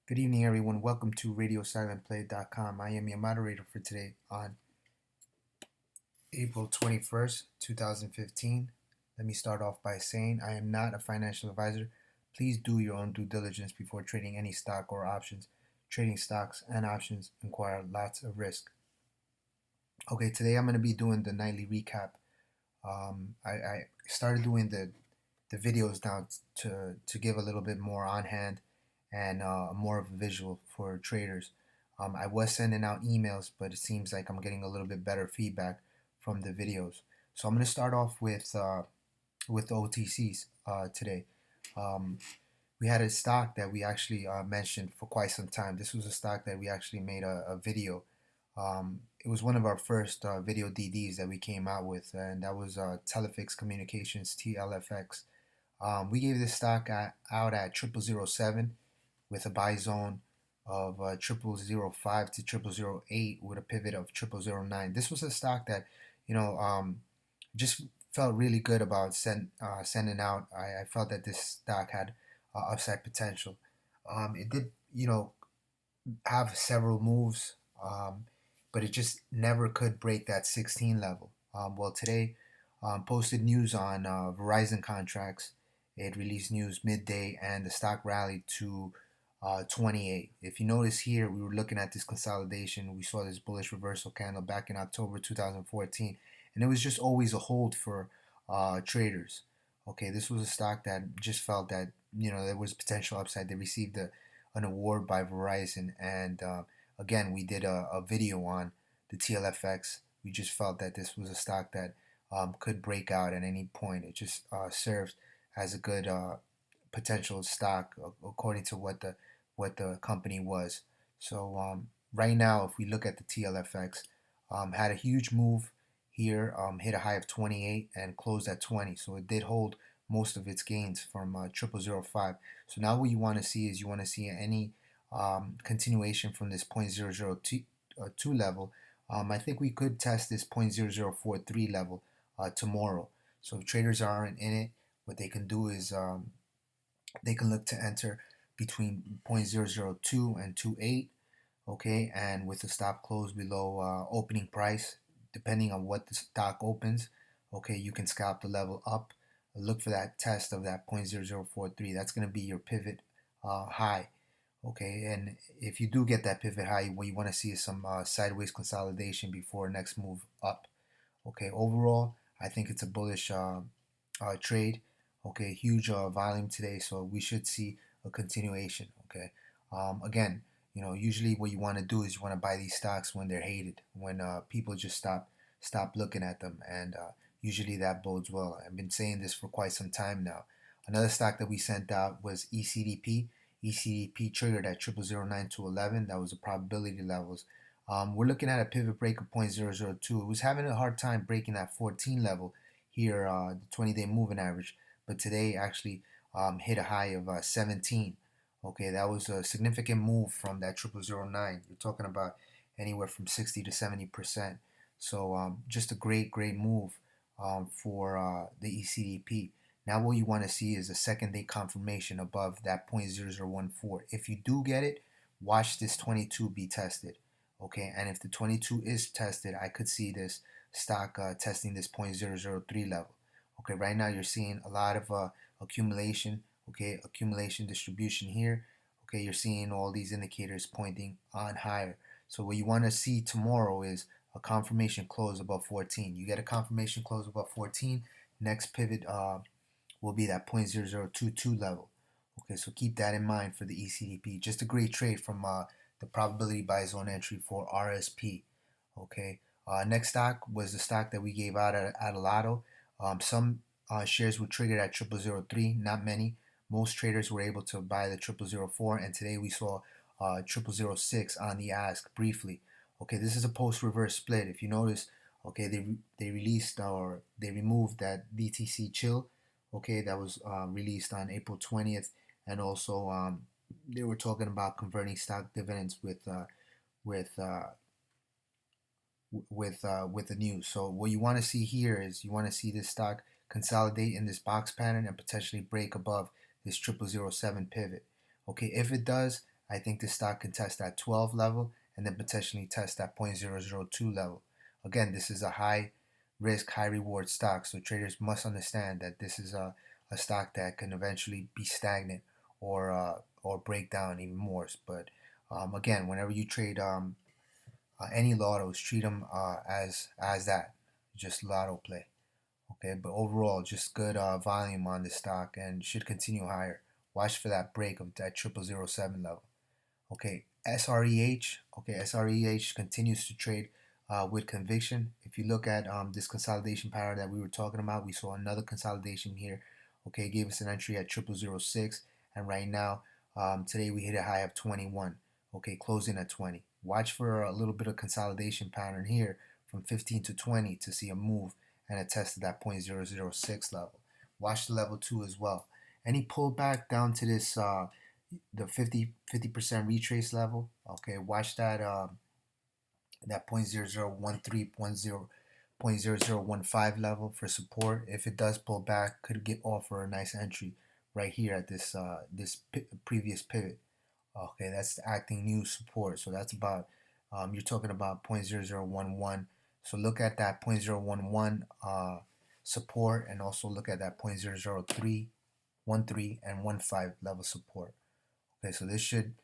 Good evening, everyone. Welcome to RadioSilentPlay.com. I am your moderator for today on April 21st, 2015. Let me start off by saying I am not a financial advisor. Please do your own due diligence before trading any stock or options. Trading stocks and options require lots of risk. Okay, today I'm going to be doing the nightly recap. I started doing the videos now to give a little bit more on hand and more of a visual for traders. I was sending out emails, but it seems like I'm getting a little bit better feedback from the videos. So I'm going to start off with the OTCs today. We had a stock that we actually mentioned for quite some time. This was a stock that we actually made a video. It was one of our first video DDs that we came out with, and that was TLFX Communications, TLFX. We gave this stock out at 0007 with a buy zone of 0005 to 0008 with a pivot of 0009. This was a stock that, just felt really good about sending out. I felt that this stock had upside potential. It did, have several moves, but it just never could break that 16 level. Well, today posted news on Verizon contracts. It released news midday, and the stock rallied to 28. If you notice here, we were looking at this consolidation. We saw this bullish reversal candle back in October 2014, and it was just always a hold for traders. Okay, this was a stock that just felt that there was potential upside. They received an award by Verizon, and again, we did a video on the TLFX. We just felt that this was a stock that could break out at any point. It just serves as a good potential stock according to what the company was. So right now, if we look at the TLFX, had a huge move here, hit a high of 28 and closed at 20. So it did hold most of its gains from 0005. So now what you want to see is you want to see any continuation from this 0.002 level. I think we could test this 0.0043 level tomorrow. So if traders aren't in it, what they can do is they can look to enter between 0.002 and 28, okay, and with a stop close below opening price, depending on what the stock opens, okay, you can scalp the level up. Look for that test of that 0.0043. That's going to be your pivot high, okay, and if you do get that pivot high, what you want to see is some sideways consolidation before next move up. Okay, overall, I think it's a bullish trade. Okay, huge volume today, so we should see a continuation. Okay, again, usually what you want to do is you want to buy these stocks when they're hated, when people just stop looking at them, and usually that bodes well. I've been saying this for quite some time now. Another stock that we sent out was ECDP. ECDP triggered at 0009 to 11. That was the probability levels. We're looking at a pivot break of 0.002. It was having a hard time breaking that 14 level here, the 20-day moving average, but today actually hit a high of 17. Okay, that was a significant move from that 0009. You're talking about anywhere from 60 to 70%. So just a great move for the ECDP. Now what you want to see is a second day confirmation above that 0.0014. If you do get it, watch this 22 be tested. Okay, and if the 22 is tested, I could see this stock testing this 0.003 level. Okay, right now you're seeing a lot of accumulation. Okay, accumulation distribution here. Okay, you're seeing all these indicators pointing on higher. So what you want to see tomorrow is a confirmation close above 14. You get a confirmation close above 14. Next pivot will be that 0.0022 level. Okay, so keep that in mind for the ECDP. Just a great trade from the probability buy zone entry for RSP. Okay, next stock was the stock that we gave out at a lotto. Some shares were triggered at 0003, not many. Most traders were able to buy the 0004, and today we saw 0006 on the ASKE briefly. Okay, this is a post-reverse split. If you notice, okay, they released or they removed that BTC chill. Okay, that was released on April 20th, and also they were talking about converting stock dividends with the news. So what you want to see here is you want to see this stock consolidate in this box pattern and potentially break above this 0007 pivot. Okay, if it does, I think this stock can test that 12 level and then potentially test that 0.002 level. Again, this is a high risk, high reward stock, so traders must understand that this is a stock that can eventually be stagnant or break down even more. But again, whenever you trade any lottos, treat them as that, just lotto play. Okay, but overall, just good volume on the stock and should continue higher. Watch for that break of that 0007 level. Okay, SREH. Okay, SREH continues to trade with conviction. If you look at this consolidation pattern that we were talking about, we saw another consolidation here. Okay, gave us an entry at 0006, and right now, today we hit a high of 21. Okay, closing at 20. Watch for a little bit of consolidation pattern here from 15 to 20 to see a move and a test of that 0.006 level. Watch the level 2 as well. Any pullback down to this the 50% retrace level. Okay, watch that that 0.0013 level for support. If it does pull back, could get offer a nice entry right here at this previous pivot. Okay, that's acting new support. So that's about you're talking about 0.0011. So look at that 0.011 support, and also look at that 0.003, 13, and 15 level support. Okay, so this should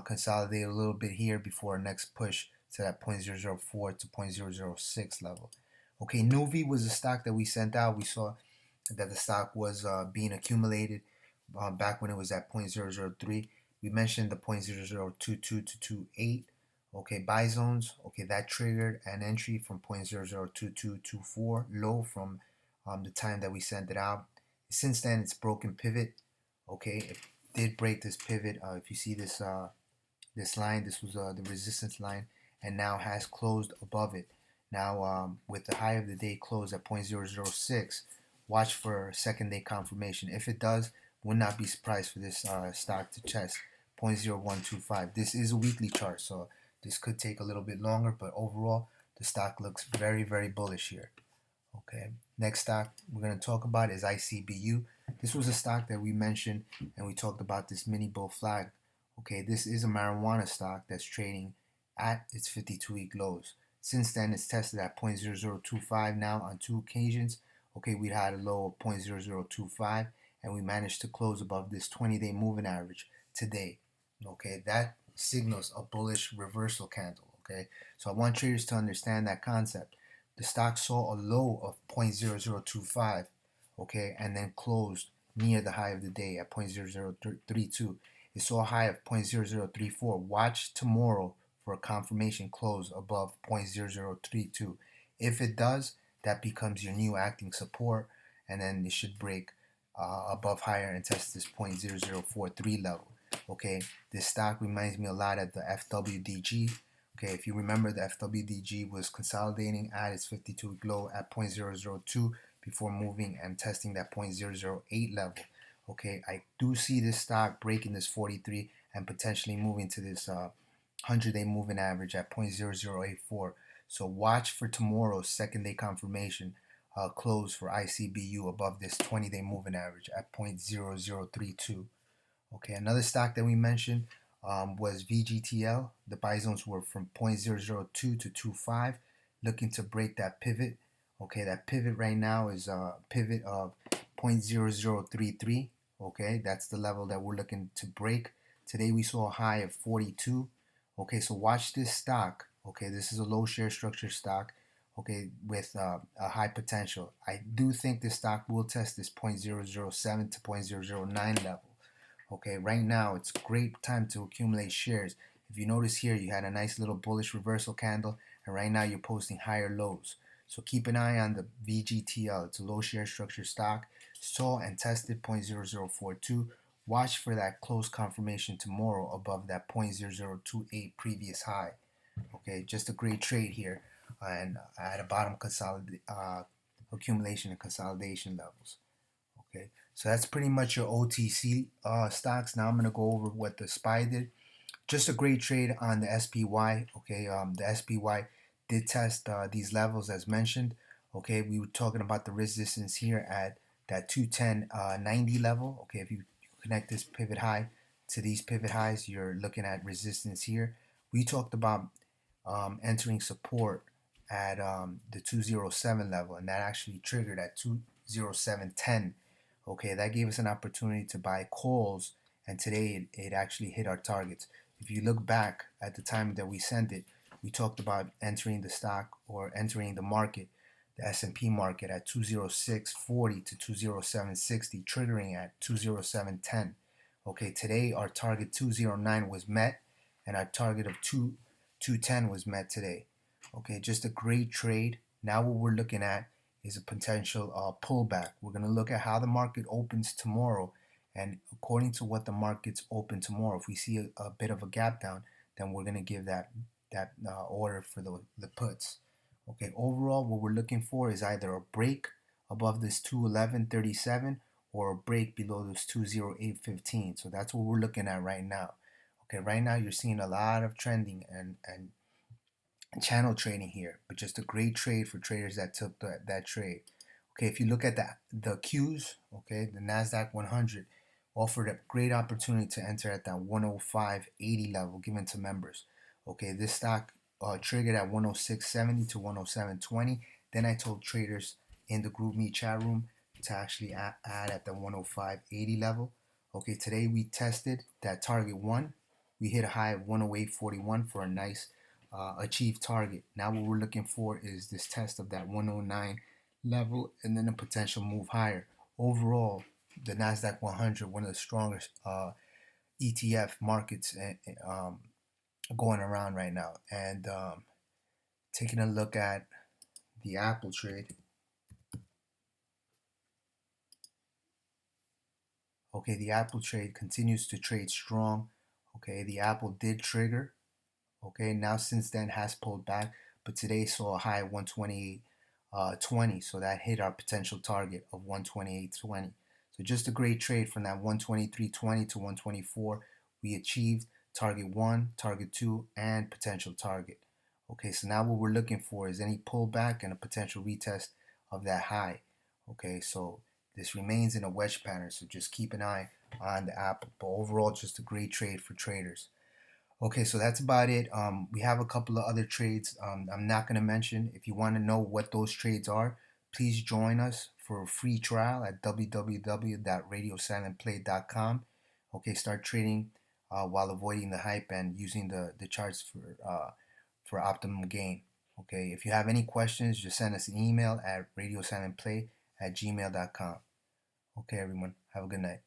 consolidate a little bit here before our next push to that 0.004 to 0.006 level. Okay, NUVI was a stock that we sent out. We saw that the stock was being accumulated back when it was at 0.003. We mentioned the 0.0022 to 28. Okay, buy zones. Okay, that triggered an entry from 0.002224 low from the time that we sent it out. Since then, it's broken pivot. Okay, it did break this pivot. If you see this this line, this was the resistance line, and now has closed above it. Now, with the high of the day close at 0.006, watch for second day confirmation. If it does, would not be surprised for this stock to test 0.0125. This is a weekly chart, so this could take a little bit longer, but overall, the stock looks very, very bullish here. Okay, next stock we're going to talk about is ICBU. This was a stock that we mentioned, and we talked about this mini bull flag. Okay, this is a marijuana stock that's trading at its 52-week lows. Since then, it's tested at 0.0025 now on 2 occasions. Okay, we had a low of 0.0025, and we managed to close above this 20-day moving average today. Okay, that signals a bullish reversal candle. Okay, so I want traders to understand that concept. The stock saw a low of 0.0025, okay, and then closed near the high of the day at 0.0032. It saw a high of 0.0034. Watch tomorrow for a confirmation close above 0.0032. If it does, that becomes your new acting support, and then it should break above higher and test this 0.0043 level. Okay, this stock reminds me a lot of the FWDG. Okay, if you remember, the FWDG was consolidating at its 52-week low at 0.002 before moving and testing that 0.008 level. Okay, I do see this stock breaking this 43 and potentially moving to this 100-day moving average at 0.0084. So watch for tomorrow's second-day confirmation close for ICBU above this 20-day moving average at 0.0032. Okay, another stock that we mentioned was VGTL. The buy zones were from 0.002 to 25, looking to break that pivot. Okay, that pivot right now is a pivot of 0.0033. Okay, that's the level that we're looking to break. Today we saw a high of 42. Okay, so watch this stock. Okay, this is a low share structure stock. Okay, with a high potential. I do think this stock will test this 0.007 to 0.009 level. Okay, right now it's a great time to accumulate shares. If you notice here, you had a nice little bullish reversal candle, and right now you're posting higher lows. So keep an eye on the VGTL. It's a low share structure stock. Saw and tested 0.0042. Watch for that close confirmation tomorrow above that 0.0028 previous high. Okay, just a great trade here, and at a bottom accumulation and consolidation levels. Okay, so that's pretty much your OTC stocks. Now I'm going to go over what the SPY did. Just a great trade on the SPY. Okay, the SPY did test these levels as mentioned. Okay, we were talking about the resistance here at that 210.90 level. Okay, if you connect this pivot high to these pivot highs, you're looking at resistance here. We talked about entering support at the 207 level, and that actually triggered at 207.10. Okay, that gave us an opportunity to buy calls, and today it actually hit our targets. If you look back at the time that we sent it, we talked about entering the stock or entering the market, the S&P market, at 206.40 to 207.60, triggering at 207.10. Okay, today our target 209 was met, and our target of 210 was met today. Okay, just a great trade. Now what we're looking at is a potential pullback. We're going to look at how the market opens tomorrow, and according to what the market's open tomorrow, if we see a bit of a gap down, then we're going to give that order for the puts. Okay, overall what we're looking for is either a break above this 211.37 or a break below this 208.15. So that's what we're looking at right now. Okay, right now you're seeing a lot of trending and channel trading here, but just a great trade for traders that took that trade. Okay, if you look at the Qs, okay, the NASDAQ 100 offered a great opportunity to enter at that 105.80 level given to members. Okay, this stock triggered at 106.70 to 107.20. Then I told traders in the group me chat room to actually add at the 105.80 level. Okay, today we tested that target 1. We hit a high of 108.41 for a nice achieved target. Now what we're looking for is this test of that 109 level and then a potential move higher. Overall, the NASDAQ 100, one of the strongest ETF markets going around right now. And taking a look at the Apple trade. Okay, the Apple trade continues to trade strong. Okay, the Apple did trigger. Okay, now since then has pulled back, but today saw a high of 128.20, so that hit our potential target of 128.20. So just a great trade from that 123.20 to 124. We achieved target 1, target 2, and potential target. Okay, so now what we're looking for is any pullback and a potential retest of that high. Okay, so this remains in a wedge pattern, so just keep an eye on the Apple. But overall, just a great trade for traders. Okay, so that's about it. We have a couple of other trades I'm not going to mention. If you want to know what those trades are, please join us for a free trial at www.radiosilentplay.com. Okay, start trading while avoiding the hype and using the charts for optimum gain. Okay, if you have any questions, just send us an email at radiosilentplay@gmail.com. Okay, everyone, have a good night.